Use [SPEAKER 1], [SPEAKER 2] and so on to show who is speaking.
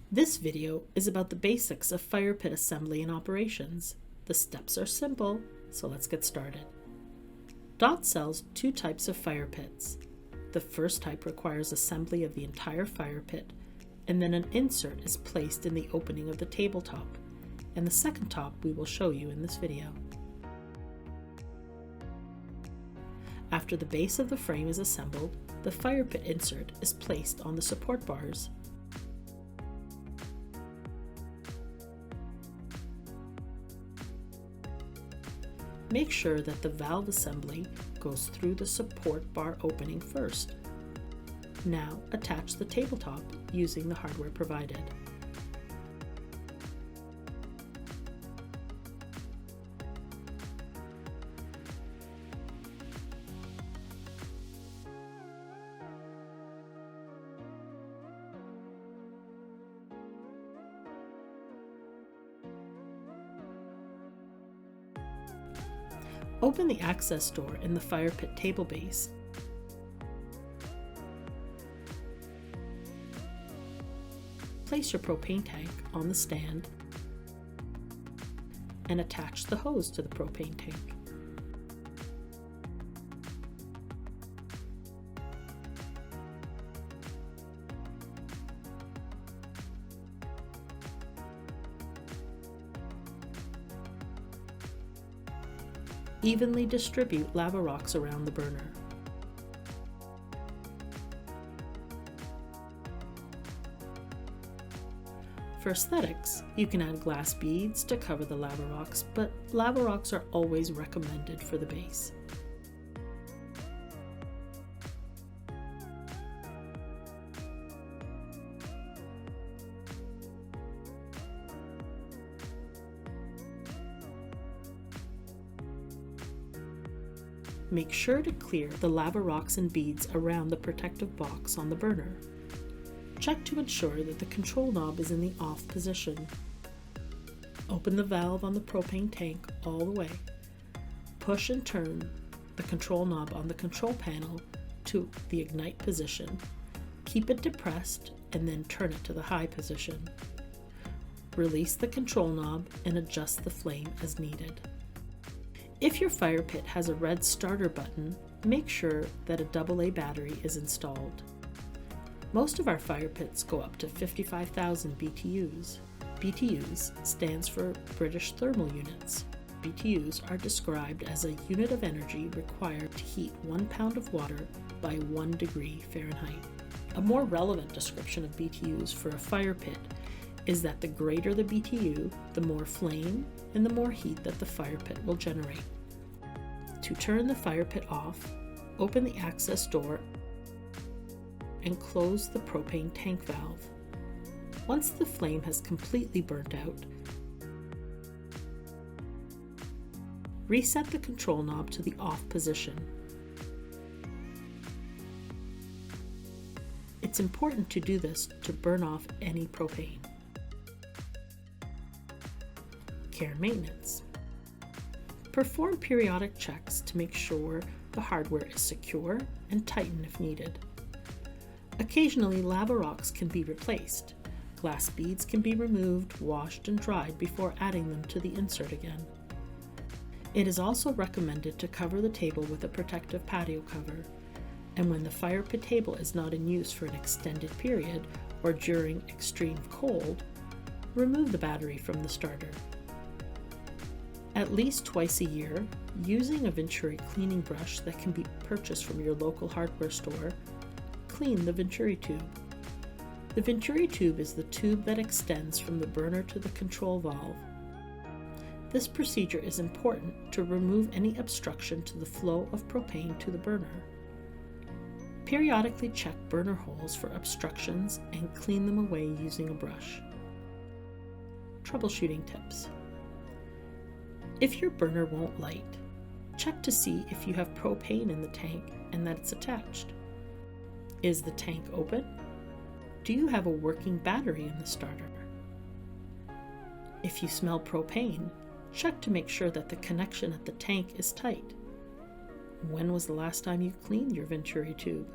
[SPEAKER 1] This video is about the basics of fire pit assembly and operations. The steps are simple, so let's get started. DOT sells two types of fire pits. The first type requires assembly of the entire fire pit, and then an insert is placed in the opening of the tabletop, and the second top we will show you in this video. After the base of the frame is assembled, the fire pit insert is placed on the support bars. Make sure that the valve assembly goes through the support bar opening first. Now attach the tabletop using the hardware provided. Open the access door in the fire pit table base. Place your propane tank on the stand and attach the hose to the propane tank. Evenly distribute lava rocks around the burner. For aesthetics, you can add glass beads to cover the lava rocks, but lava rocks are always recommended for the base. Make sure to clear the lava rocks and beads around the protective box on the burner. Check to ensure that the control knob is in the off position. Open the valve on the propane tank all the way. Push and turn the control knob on the control panel to the ignite position. Keep it depressed and then turn it to the high position. Release the control knob and adjust the flame as needed. If your fire pit has a red starter button, make sure that a AA battery is installed. Most of our fire pits go up to 55,000 BTUs. BTUs stands for British Thermal Units. BTUs are described as a unit of energy required to heat 1 pound of water by 1 degree Fahrenheit. A more relevant description of BTUs for a fire pit is that the greater the BTU, the more flame and the more heat that the fire pit will generate. To turn the fire pit off, open the access door and close the propane tank valve. Once the flame has completely burnt out, reset the control knob to the off position. It's important to do this to burn off any propane. Care and maintenance. Perform periodic checks to make sure the hardware is secure and tighten if needed. Occasionally, lava rocks can be replaced. Glass beads can be removed, washed, and dried before adding them to the insert again. It is also recommended to cover the table with a protective patio cover, and when the fire pit table is not in use for an extended period or during extreme cold, remove the battery from the starter. At least twice a year, using a Venturi cleaning brush that can be purchased from your local hardware store, clean the Venturi tube. The Venturi tube is the tube that extends from the burner to the control valve. This procedure is important to remove any obstruction to the flow of propane to the burner. Periodically check burner holes for obstructions and clean them away using a brush. Troubleshooting tips. If your burner won't light, check to see if you have propane in the tank and that it's attached. Is the tank open? Do you have a working battery in the starter? If you smell propane, check to make sure that the connection at the tank is tight. When was the last time you cleaned your Venturi tube?